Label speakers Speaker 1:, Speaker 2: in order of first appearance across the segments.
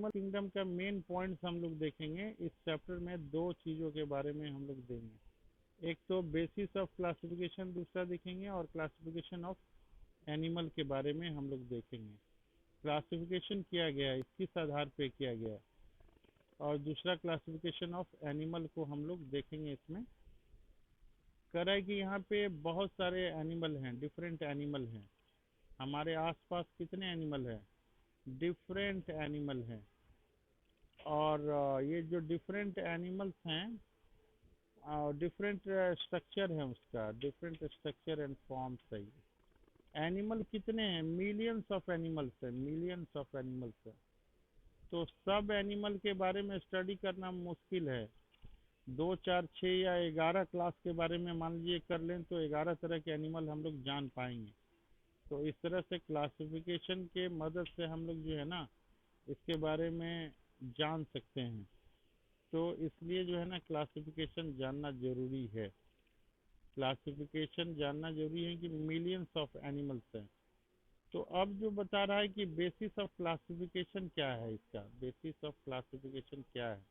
Speaker 1: Animal kingdom का main points हम लोग देखेंगे इस चैप्टर में। दो चीज़ों के बारे में हम लोग देंगे, एक तो बेसिस ऑफ क्लासिफिकेशन दूसरा देखेंगे, और क्लासिफिकेशन ऑफ एनिमल के बारे में हम लोग देखेंगे। क्लासिफिकेशन किया गया है, किस आधार पे किया गया है, और दूसरा क्लासिफिकेशन ऑफ एनिमल को हम लोग देखेंगे। इसमें कह रहा है कि यहाँ पे बहुत सारे एनिमल हैं, डिफरेंट एनिमल हैं। हमारे आसपास कितने एनिमल हैं? डिफरेंट एनिमल हैं। और ये जो डिफरेंट एनिमल्स हैं, डिफरेंट स्ट्रक्चर है उसका, डिफरेंट स्ट्रक्चर एंड फॉर्म्स है। एनिमल कितने हैं? मिलियंस ऑफ एनिमल्स है, मिलियंस ऑफ एनिमल्स है। तो सब एनिमल के बारे में स्टडी करना मुश्किल है। 2 4 6 या 11 क्लास के बारे में मान लीजिए कर लें तो 11 तरह के एनिमल हम लोग जान पाएंगे। तो इस तरह से क्लासिफिकेशन के मदद से हम लोग जो है ना इसके बारे में जान सकते हैं। तो इसलिए जो है ना क्लासिफिकेशन जानना जरूरी है। क्लासिफिकेशन जानना जरूरी है कि मिलियंस ऑफ एनिमल्स हैं। तो अब जो बता रहा है कि बेसिस ऑफ क्लासिफिकेशन क्या है, इसका बेसिस ऑफ क्लासिफिकेशन क्या है।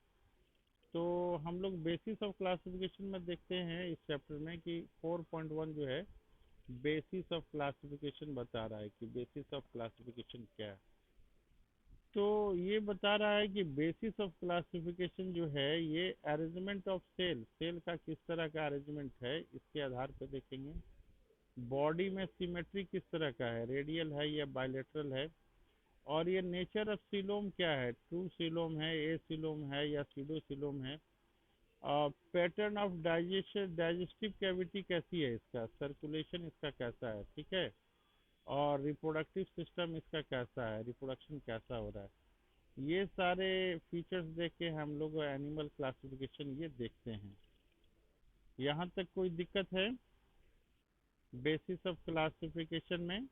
Speaker 1: तो हम लोग बेसिस ऑफ क्लासिफिकेशन में देखते हैं इस चैप्टर में कि 4.1 जो है बेसिस ऑफ क्लासिफिकेशन बता रहा है कि बेसिस ऑफ क्लासिफिकेशन क्या है। तो ये बता रहा है कि बेसिस ऑफ क्लासिफिकेशन जो है ये अरेंजमेंट ऑफ सेल, सेल का किस तरह का अरेंजमेंट है इसके आधार पर देखेंगे। बॉडी में सिमेट्री किस तरह का है, रेडियल है या बायलेटरल है, और ये नेचर ऑफ सीलोम क्या है, ट्रू सीलोम है, ए सीलोम है या सीडो सीलोम है। Pattern of digestion, digestive cavity कैसी है, इसका सर्कुलेशन इसका कैसा है, ठीक है। और रिप्रोडक्टिव सिस्टम इसका कैसा है, रिप्रोडक्शन कैसा हो रहा है। ये सारे फीचर्स देख के हम लोग एनिमल क्लासिफिकेशन ये देखते हैं। यहाँ तक कोई दिक्कत है? बेसिस ऑफ क्लासिफिकेशन में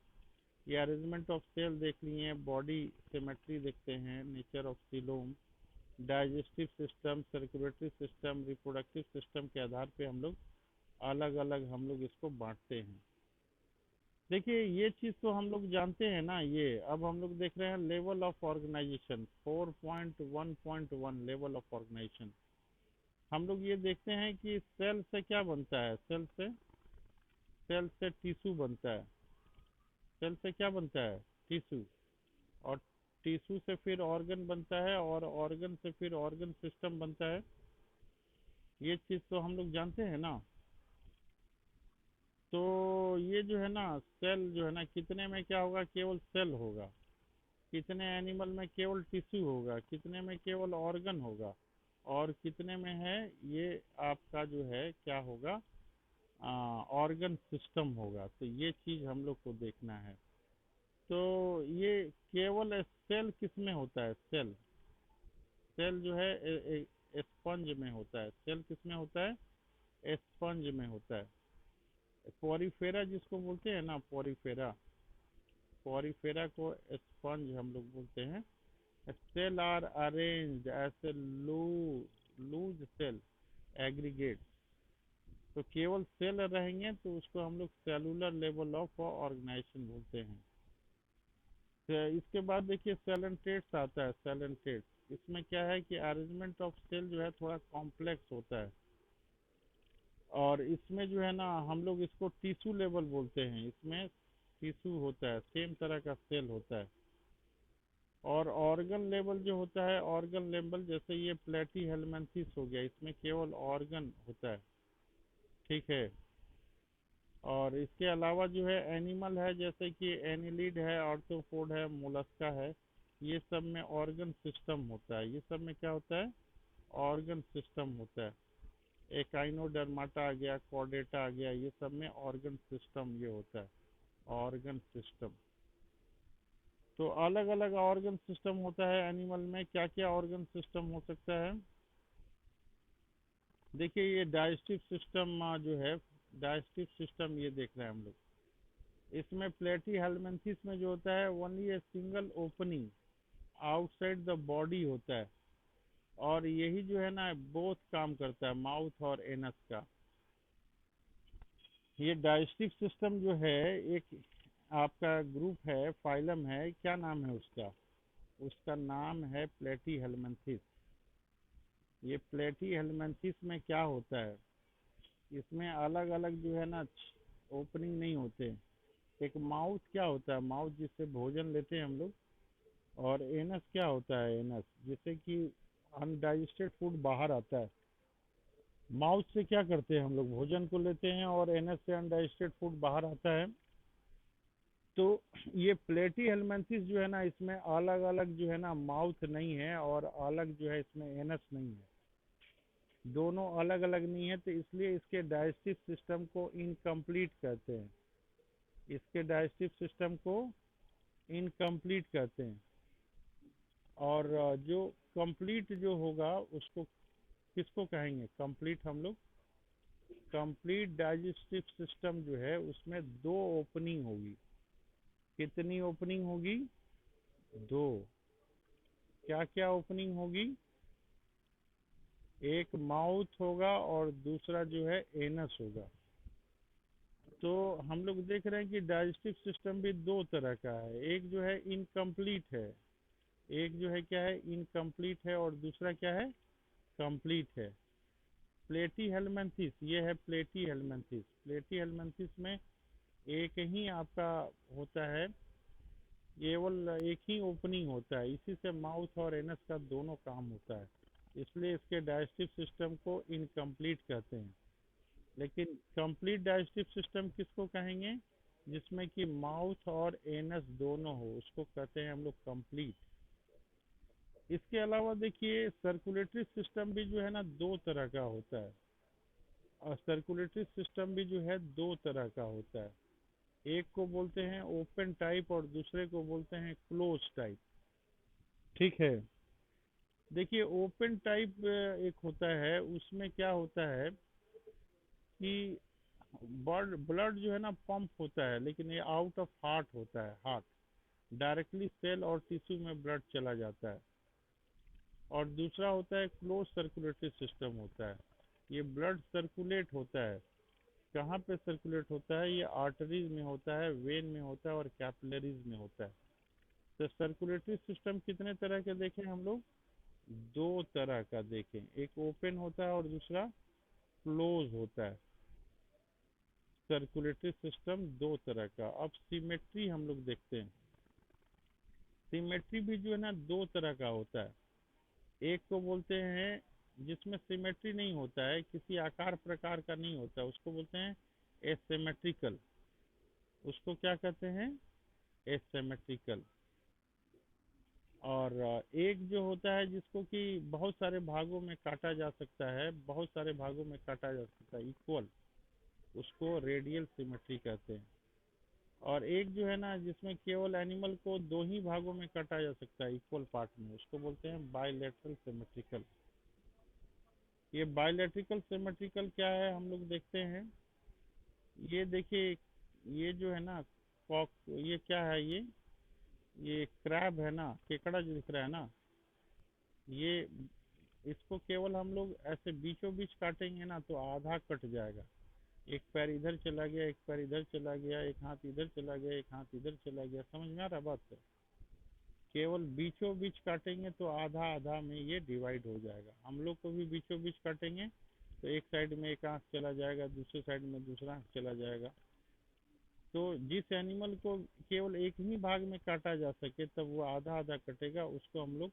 Speaker 1: ये अरेंजमेंट ऑफ सेल देख लिए, बॉडी सिमेट्री देखते हैं, nature of coelom, digestive system, circulatory system, reproductive system के आधार पे हम लोग अलग अलग हम लोग इसको बांटते हैं। देखिए ये चीज़ तो हम लोग जानते हैं ना। ये अब हम लोग देख रहे हैं level of organisation, 4.1.1 level of organisation. हम लोग ये देखते हैं कि सेल से क्या बनता है, सेल से टिश्यू बनता है। सेल से क्या बनता है? टिश्यू। और टिश्यू से फिर ऑर्गन बनता है, और ऑर्गन से फिर ऑर्गन सिस्टम बनता है। ये चीज़ तो हम लोग जानते हैं ना। तो ये जो है ना सेल जो है ना, कितने में क्या होगा, केवल सेल होगा, कितने एनिमल में केवल टिश्यू होगा, कितने में केवल ऑर्गन होगा, और कितने में है ये आपका जो है क्या होगा, ऑर्गन सिस्टम होगा। तो ये चीज़ हम लोग को देखना है। तो ये केवल सेल किस में होता है? सेल, सेल जो है स्पंज में होता है। सेल किस में होता है? स्पंज में होता है। पॉरीफेरा जिसको बोलते हैं ना, पॉरीफेरा, पॉरीफेरा को स्पंज हम लोग बोलते हैं। Cell are arranged as a loose cell aggregate. तो केवल सेल रहेंगे तो उसको हम लोग सेलुलर लेवल ऑफ ऑर्गेनाइजेशन बोलते हैं। तो इसके बाद देखिए सेल एंड ट्रेट्स आता है, सेल एंड ट्रेट्स। इसमें क्या है कि अरेंजमेंट ऑफ सेल जो है थोड़ा कॉम्प्लेक्स होता है, और इसमें जो है ना हम लोग इसको टिश्यू लेवल बोलते हैं। इसमें टिश्यू होता है, सेम तरह का सेल होता है। और ऑर्गन लेवल जो होता है, ऑर्गन लेवल जैसे ये प्लेटी हेलमेंथिस हो गया, इसमें केवल ऑर्गन होता है, ठीक है। और इसके अलावा जो है एनिमल है, जैसे कि एनिलिड है, आर्थ्रोपोड है, मोलस्का है, ये सब में ऑर्गन सिस्टम होता है। ये सब में क्या होता है? ऑर्गन सिस्टम होता है। एकाइनोडर्माटा आ गया, कॉर्डेटा आ गया, ये सब में ऑर्गन सिस्टम ये होता है, ऑर्गन सिस्टम। तो अलग अलग ऑर्गन सिस्टम होता है एनिमल में। क्या क्या ऑर्गन सिस्टम हो सकता है? देखिए ये डाइजेस्टिव सिस्टम जो है, डाइजेस्टिव सिस्टम ये देख रहे हैं हम लोग। इसमें प्लेटी हेलमेंथिस में जो होता है only a single opening outside the body होता है, और यही जो है ना बोथ काम करता है, माउथ और एनस का। ये डाइजेस्टिव सिस्टम जो है एक आपका ग्रुप है, फाइलम है, क्या नाम है उसका? उसका नाम है प्लेटीहेल्मिन्थिस। ये प्लेटीहेल्मिन्थिस में क्या होता है, इसमें अलग अलग जो है ना ओपनिंग नहीं होते। एक माउथ क्या होता है, माउथ जिससे भोजन लेते हैं हम लोग। और एनस क्या होता है, एनस जिससे कि अनडाइजेस्टेड फूड बाहर आता है। माउथ से क्या करते हैं हम लोग, भोजन को लेते हैं, और एनस से अनडाइजेस्टेड फूड बाहर आता है। तो ये प्लेटीहेल्मिन्थिस जो है ना, इसमें अलग अलग जो है ना माउथ नहीं है, और अलग जो है इसमें एनस नहीं है, दोनों अलग अलग नहीं है। तो इसलिए इसके डाइजेस्टिव सिस्टम को इनकम्प्लीट कहते हैं, इसके डाइजेस्टिव सिस्टम को इनकम्प्लीट कहते हैं। और जो कंप्लीट जो होगा उसको किसको कहेंगे, कंप्लीट हम लोग। कंप्लीट डाइजेस्टिव सिस्टम जो है उसमें दो ओपनिंग होगी। कितनी ओपनिंग होगी, दो। क्या क्या ओपनिंग होगी, एक माउथ होगा और दूसरा जो है एनस होगा। तो हम लोग देख रहे हैं कि डाइजेस्टिव सिस्टम भी दो तरह का है, एक जो है इनकम्प्लीट है, एक जो है क्या है, इनकम्प्लीट है, और दूसरा क्या है, कंप्लीट है। प्लेटीहेल्मिन्थिस, ये है प्लेटीहेल्मिन्थिस। प्लेटीहेल्मिन्थिस में एक ही आपका होता है, केवल एक ही ओपनिंग होता है, इसी से माउथ और एनस का दोनों काम होता है। इसलिए इसके डाइजेस्टिव सिस्टम को इनकम्प्लीट कहते हैं। लेकिन कंप्लीट डाइजेस्टिव सिस्टम किसको कहेंगे, जिसमें कि माउथ और एनस दोनों हो, उसको कहते हैं हम लोग कंप्लीट। इसके अलावा देखिए सर्कुलेटरी सिस्टम भी जो है ना दो तरह का होता है, और सर्कुलेटरी सिस्टम भी जो है दो तरह का होता है। एक को बोलते हैं ओपन टाइप और दूसरे को बोलते हैं क्लोज टाइप। ठीक है। देखिए ओपन टाइप एक होता है, उसमें क्या होता है कि ब्लड ब्लड जो है ना पंप होता है, लेकिन ये आउट ऑफ हार्ट होता है, हार्ट डायरेक्टली सेल और टिश्यू में ब्लड चला जाता है। और दूसरा होता है क्लोज सर्कुलेटरी सिस्टम होता है, ये ब्लड सर्कुलेट होता है। कहाँ पे सर्कुलेट होता है, ये आर्टरीज में होता है, वेन में होता है, और कैपिलरीज में होता है। तो सर्कुलेटरी सिस्टम कितने तरह के देखें हम लोग, दो तरह का देखें, एक ओपन होता है और दूसरा क्लोज होता है। सर्कुलेटरी सिस्टम दो तरह का। अब सिमेट्री हम लोग देखते हैं। सिमेट्री भी जो है ना दो तरह का होता है। एक को बोलते हैं जिसमें सिमेट्री नहीं होता है, किसी आकार प्रकार का नहीं होता, उसको बोलते हैं एसिमेट्रिकल। उसको क्या कहते हैं, एसिमेट्रिकल। और एक जो होता है जिसको कि बहुत सारे भागों में काटा जा सकता है, बहुत सारे भागों में काटा जा सकता है इक्वल, उसको रेडियल सिमेट्री कहते हैं। और एक जो है ना जिसमें केवल एनिमल को दो ही भागों में काटा जा सकता है इक्वल पार्ट में, उसको बोलते हैं बायलैटरल सिमेट्रिकल। ये बायलैटरिकल सिमेट्रिकल क्या है हम लोग देखते हैं। ये देखिए, ये जो है ना कॉक, ये क्या है, ये क्रैब है ना, केकड़ा जो दिख रहा है ना, ये इसको केवल हम लोग ऐसे बीचों बीच काटेंगे ना तो आधा कट जाएगा। एक पैर इधर चला गया, एक पैर इधर चला गया, एक हाथ इधर चला गया, एक हाथ इधर चला गया, समझ में आ रहा बात है। केवल बीचों बीच काटेंगे तो आधा आधा में ये डिवाइड हो जाएगा। हम लोग को भी बीचों बीच काटेंगे तो एक साइड में एक आंख चला जाएगा, दूसरे साइड में दूसरा आंख चला जाएगा। तो जिस एनिमल को केवल एक ही भाग में काटा जा सके तब वो आधा आधा कटेगा, उसको हम लोग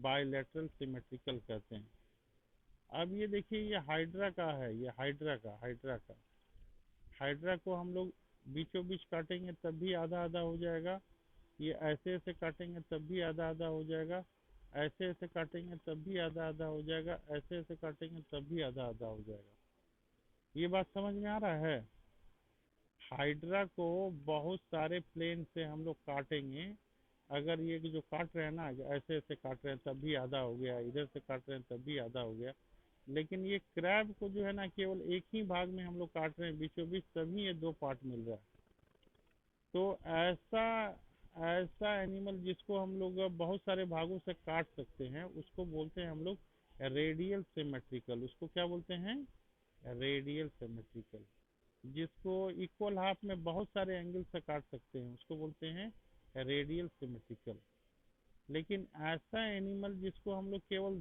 Speaker 1: बायलैटरल सिमेट्रिकल कहते हैं। अब ये देखिए, ये हाइड्रा का है, ये हाइड्रा का हाइड्रा को हम लोग बीचों बीच काटेंगे तब भी आधा आधा हो जाएगा, ये ऐसे ऐसे काटेंगे तब भी आधा आधा हो जाएगा, ऐसे ऐसे काटेंगे तब भी आधा आधा हो जाएगा, ऐसे ऐसे काटेंगे तब भी आधा आधा हो जाएगा। ये बात समझ में आ रहा है। हाइड्रा को बहुत सारे प्लेन से हम लोग काटेंगे, अगर ये जो काट रहे हैं ना, ऐसे ऐसे काट रहे हैं तब भी आधा हो गया, इधर से काट रहे हैं तब भी आधा हो गया। लेकिन ये क्रैब को जो है ना केवल एक ही भाग में हम लोग काट रहे हैं बीचों बीच, तभी ये दो पार्ट मिल रहा है। तो ऐसा ऐसा एनिमल जिसको हम लोग बहुत सारे भागों से काट सकते हैं उसको बोलते हैं हम लोग रेडियल सिमेट्रिकल। उसको क्या बोलते हैं, रेडियल सिमेट्रिकल। जिसको इक्वल हाफ में बहुत सारे एंगल से काट सकते हैं उसको बोलते हैं रेडियल सिमेट्रिकल। लेकिन ऐसा एनिमल जिसको हम लोग केवल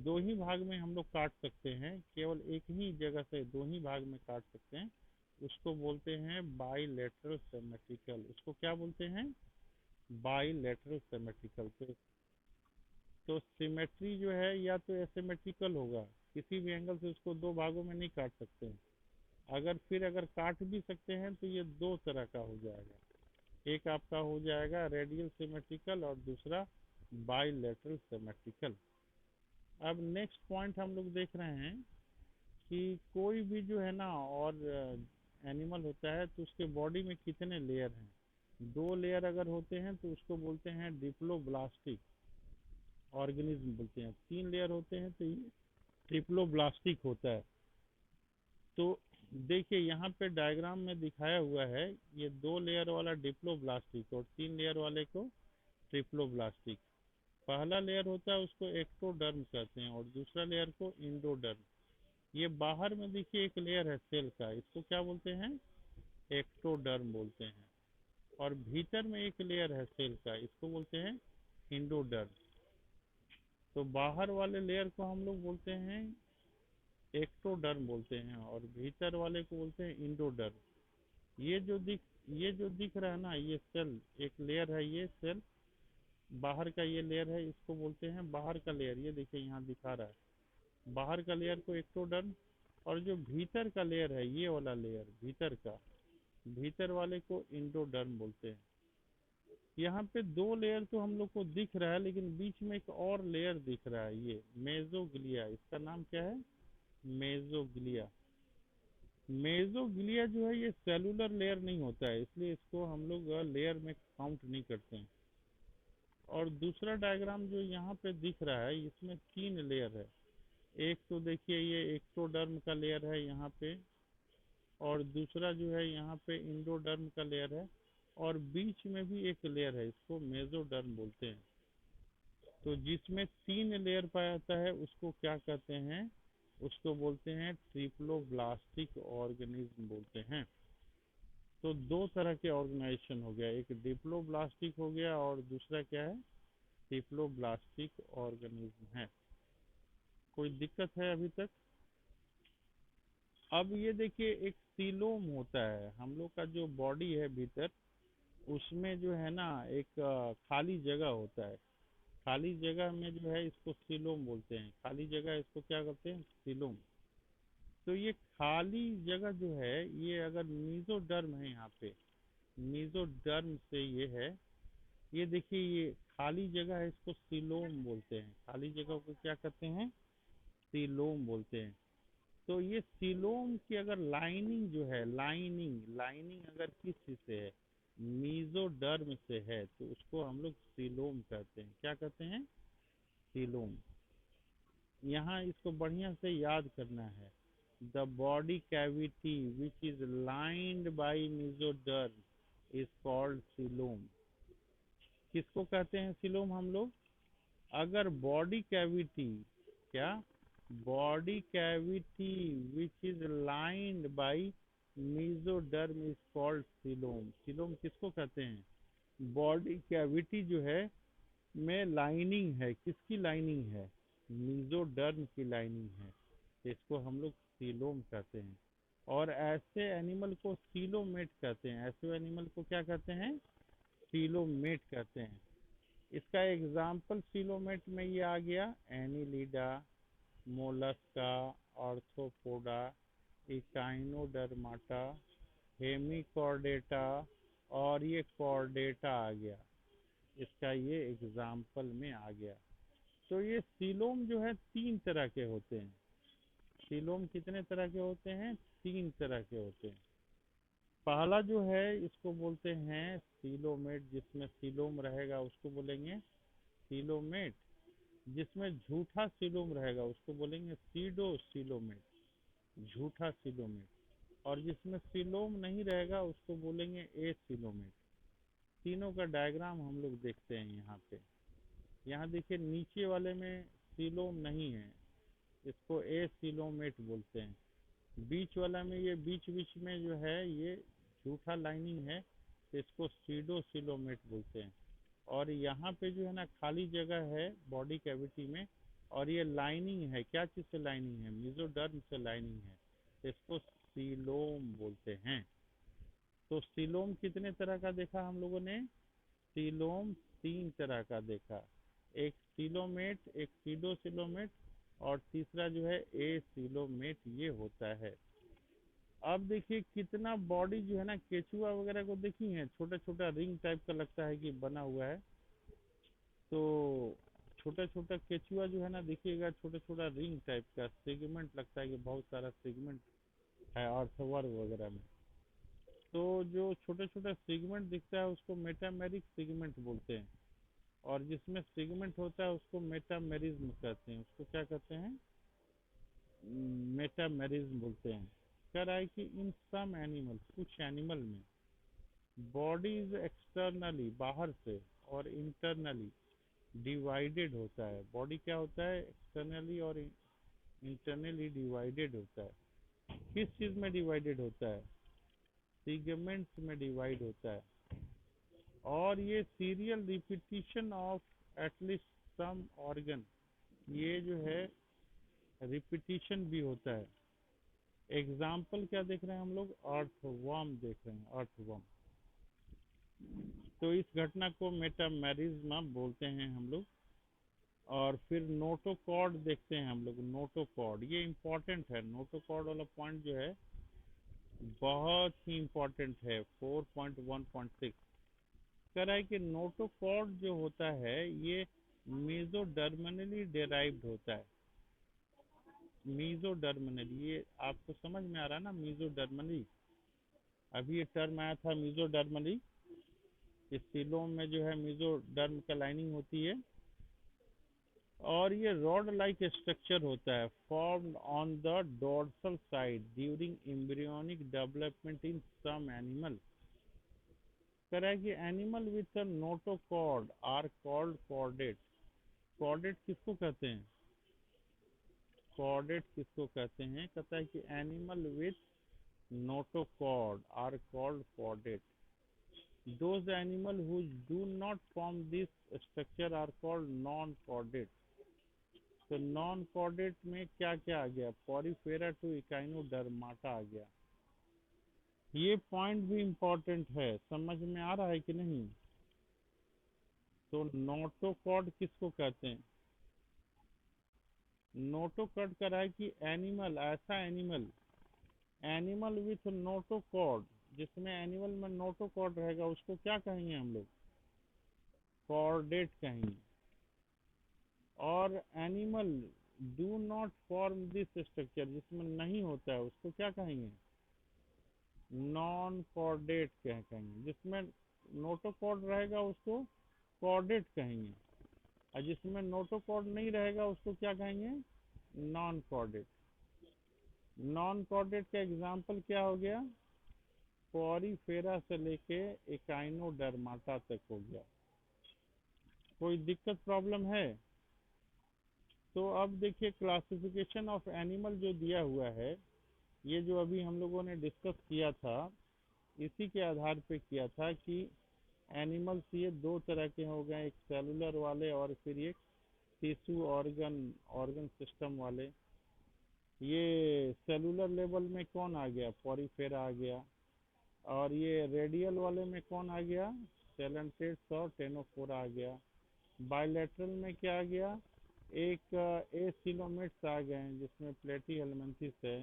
Speaker 1: दो ही भाग में हम लोग काट सकते हैं, केवल एक ही जगह से दो ही भाग में काट सकते हैं, उसको बोलते हैं बाईलेटरल सिमेट्रिकल। उसको क्या बोलते हैं? Bilateral symmetrical. तो सिमेट्री जो है या तो एसिमेट्रिकल होगा, किसी भी एंगल से उसको दो भागों में नहीं काट सकते हैं। अगर काट भी सकते हैं तो ये दो तरह का हो जाएगा। एक आपका हो जाएगा रेडियल सिमेट्रिकल और दूसरा बाईलेटरल सिमेट्रिकल। अब नेक्स्ट पॉइंट हम लोग देख रहे हैं कि कोई भी जो है ना और एनिमल होता है तो उसके बॉडी में कितने लेयर हैं। दो लेयर अगर होते हैं तो उसको बोलते हैं डिप्लोब्लास्टिक ऑर्गेनिज्म बोलते हैं। तीन लेयर होते हैं तो ये ट्रिप्लोब्लास्टिक होता है। तो देखिए यहाँ पे डायग्राम में दिखाया हुआ है, ये दो लेयर वाला डिप्लोब्लास्टिक और तीन लेयर वाले को ट्रिप्लोब्लास्टिक। पहला लेयर होता है उसको एक्टोडर्म कहते हैं और दूसरा लेयर को इंडोडर्म। ये बाहर में देखिए एक लेयर है सेल का, इसको क्या बोलते हैं? एक्टोडर्म बोलते हैं। और भीतर में एक लेयर है सेल का, इसको बोलते हैं इंडोडर्म। तो बाहर वाले लेयर को हम लोग बोलते हैं एक्टोडर्म बोलते हैं और भीतर वाले को बोलते हैं इंडोडर्म। ये जो दिख रहा है ना, ये सेल एक लेयर है, ये सेल बाहर का ये लेयर है, इसको बोलते हैं बाहर का लेयर। ये देखिए यहाँ दिखा रहा है, बाहर का लेयर को एक्टोडर्म, और जो भीतर का लेयर है ये वाला लेयर भीतर का, भीतर वाले को इंडोडर्म बोलते हैं। यहाँ पे दो लेयर तो हम लोग को दिख रहा है, लेकिन बीच में एक और लेयर दिख रहा है, ये मेसोग्लिया। इसका नाम क्या है? मेसोग्लिया। मेसोग्लिया जो है ये सेलुलर लेयर नहीं होता है, इसलिए इसको हम लोग लेयर में काउंट नहीं करते हैं। और दूसरा डायग्राम जो यहाँ पे दिख रहा है, इसमें तीन लेयर है। एक तो देखिए ये एक्टोडर्म का लेयर है यहाँ पे, और दूसरा जो है यहाँ पे इंडोडर्म का लेयर है, और बीच में भी एक लेयर है, इसको मेसोडर्म बोलते हैं। तो जिसमें तीन लेयर पाया जाता है उसको क्या कहते हैं? उसको बोलते हैं ट्रिप्लोब्लास्टिक ऑर्गेनिज्म बोलते हैं। तो दो तरह के ऑर्गेनाइजेशन हो गया, एक डिप्लोब्लास्टिक हो गया और दूसरा क्या है? ट्रिप्लोब्लास्टिक ऑर्गेनिज्म है। कोई दिक्कत है अभी तक? अब ये देखिए एक सीलोम होता है, हम लोग का जो बॉडी है भीतर, उसमें जो है ना एक खाली जगह होता है। खाली जगह में जो है इसको सीलोम बोलते हैं, खाली जगह इसको क्या कहते हैं? सीलोम। तो ये खाली जगह जो है, ये अगर मीजोडर्म है यहाँ पे, मीजोडर्म से ये है, ये देखिए ये खाली जगह है, इसको सीलोम बोलते हैं। खाली जगह को क्या कहते हैं? सीलोम बोलते हैं। तो ये सीलोम की अगर लाइनिंग जो है, लाइनिंग लाइनिंग अगर किस चीज़ से है, मीजोडर्म से है, तो उसको हम लोग सीलोम कहते हैं। क्या कहते हैं? सीलोम। यहाँ इसको बढ़िया से याद करना है। The body cavity which is lined by mesoderm is called coelom. किसको कहते हैं सीलोम हम लोग? अगर बॉडी कैविटी, क्या? Body cavity which is lined by mesoderm is called coelom. Coelom किसको कहते हैं? बॉडी कैविटी जो है में लाइनिंग है, किसकी लाइनिंग है? मीजोडर्म की लाइनिंग है, इसको हम लोग सीलोम कहते हैं। और ऐसे एनिमल को सीलोमेट कहते हैं। ऐसे एनिमल को क्या कहते हैं? सीलोमेट कहते हैं। इसका एग्जाम्पल सीलोमेट में ये आ गया, Annelida, Mollusca, arthropoda, Echinodermata, Hemichordata, और ये कॉर्डेटा आ गया, इसका ये एग्जाम्पल में आ गया। तो ये सीलोम जो है तीन तरह के होते हैं। सीलोम कितने तरह के होते हैं? तीन तरह के होते हैं। पहला जो है इसको बोलते हैं सीलोमेट, जिसमें सीलोम रहेगा उसको बोलेंगे सीलोमेट। जिसमें झूठा सीलोम रहेगा उसको बोलेंगे सीडो सीलोमेट, झूठा सीलोमेट। और जिसमें सीलोम नहीं रहेगा उसको बोलेंगे ए सीलोमेट। तीनों का डायग्राम हम लोग देखते हैं यहाँ पे। यहाँ देखिए नीचे वाले में सीलोम नहीं है, इसको ए सीलोमेट बोलते हैं। बीच वाला में ये बीच बीच में जो है ये झूठा लाइनिंग है, तो इसको सीडो सीलोमेट बोलते हैं। और यहाँ पे जो है ना खाली जगह है बॉडी कैविटी में, और ये लाइनिंग है, क्या चीज़ से लाइनिंग है, मेसोडर्म से लाइनिंग है, तो इसको सीलोम बोलते हैं। तो सीलोम कितने तरह का देखा हम लोगों ने, सीलोम 3 तरह का देखा, एक सीलोमेट, एक सीडोसिलोमेट, और तीसरा जो है ए सीलोमेट, ये होता है। अब देखिए कितना बॉडी जो है ना, केचुआ वगैरह को देखी है, छोटा छोटा रिंग टाइप का लगता है कि बना हुआ है। तो छोटा छोटा केचुआ जो है ना, देखिएगा छोटा छोटा रिंग टाइप का सेगमेंट लगता है कि बहुत सारा सेगमेंट है अर्थवर्ग वगैरह में। तो जो छोटा छोटा सेगमेंट दिखता है उसको मेटामेरिक सेगमेंट बोलते हैं, और जिसमें सेगमेंट होता है उसको मेटामेरिज्म कहते हैं, उसको क्या कहते हैं, मेटामेरिज्म बोलते हैं। कह रहा है कि इन सम एनिमल, कुछ एनिमल में बॉडी इज एक्सटर्नली, बाहर से, और इंटरनली डिवाइडेड होता है। बॉडी क्या होता है, एक्सटर्नली और इंटरनली डिवाइडेड होता है। किस चीज़ में डिवाइडेड होता है, सीगमेंट्स में डिवाइड होता है। और ये serial repetition of at least some organ, ये जो है रिपीटिशन भी होता है। एग्जाम्पल क्या देख रहे हैं हम लोग, अर्थवर्म देख रहे हैं, अर्थवर्म। तो इस घटना को मेटामेरिज्म बोलते हैं हम लोग। और फिर नोटोकॉर्ड देखते हैं हम लोग, नोटोकॉर्ड ये इम्पोर्टेंट है, नोटोकॉर्ड वाला पॉइंट जो है बहुत ही इम्पोर्टेंट है, 4.1.6 कह रहा है कि नोटोकॉर्ड जो होता है ये मीजोडर्मिनली डेराइव्ड होता है। मीजोडर्मिनली, ये आपको समझ में आ रहा है ना, मीजोडर्मिनली, अभी ये टर्म आया था मीजोडर्मिनली। इस सीलोम में जो है मीजोडर्म का लाइनिंग होती है, और ये रॉड लाइक स्ट्रक्चर होता है, formed on the dorsal side during embryonic development in some animal. कह रहा है कि animal with notochord are called chordate. Chordate किसको कहते हैं, कॉर्डेट किसको कहते हैं, कहता है कि animal with notochord are called chordate. Those animals who do not form this structure are called non-chordate. तो नॉन कॉर्डेट में क्या क्या आ गया, पॉरीफेरा टू इकाइनोडर्माटा आ गया। ये पॉइंट भी इम्पोर्टेंट है, समझ में आ रहा है कि नहीं। तो नोटोकॉर्ड किसको कहते हैं, नोटोकॉर्ड कह रहा है कि एनिमल, ऐसा एनिमल, एनिमल विथ नोटोकॉर्ड, जिसमें एनिमल में नोटोकॉर्ड रहेगा उसको क्या कहेंगे हम लोग, कॉर्डेट कहेंगे। और animal do not form this structure, जिसमें नहीं होता है उसको क्या कहेंगे, नॉन कॉर्डेट कहेंगे। जिसमें नोटोकॉर्ड रहेगा उसको कॉर्डेट कहेंगे, और जिसमें नोटोकॉर्ड नहीं रहेगा उसको क्या कहेंगे, नॉन कॉर्डेट। नॉन कॉर्डेट का एग्जाम्पल क्या हो गया, पॉरीफेरा से लेके इकाइनोडर्माटा तक हो गया। कोई दिक्कत प्रॉब्लम है। तो अब देखिए क्लासिफिकेशन ऑफ एनिमल जो दिया हुआ है, ये जो अभी हम लोगों ने डिस्कस किया था, इसी के आधार पे किया था कि एनिमल्स ये 2 तरह के हो गए, एक सेलुलर वाले और फिर एक टिश्यू ऑर्गन ऑर्गन सिस्टम वाले। ये सेलुलर लेवल में कौन आ गया, पॉरीफेरा आ गया। और ये रेडियल वाले में कौन आ गया, सेलेंटेट्स और टेनोफोरा आ गया। बायलैटरल में क्या आ गया, एक एसिलोमेट्स आ गए हैं जिसमें प्लेटी हेलमिंथेस है।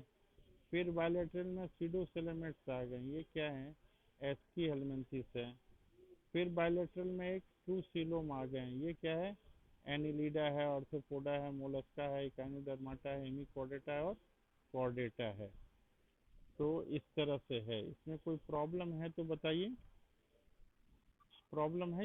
Speaker 1: फिर बायलैटरल में सीडोसेलेमेट्स आ गए, ये क्या है, एस्की हेलमिंथेस है। फिर बायलैटरल में एक टू सीलोम आ गए हैं, ये क्या है, एनिलीडा है, ऑर्थोपोडा है, मोलस्का है, इकाइनोडर्माटा है, हेमिकॉर्डेटा है और कॉर्डेटा है। तो इस तरह से है। इसमें कोई प्रॉब्लम है तो बताइए, प्रॉब्लम है।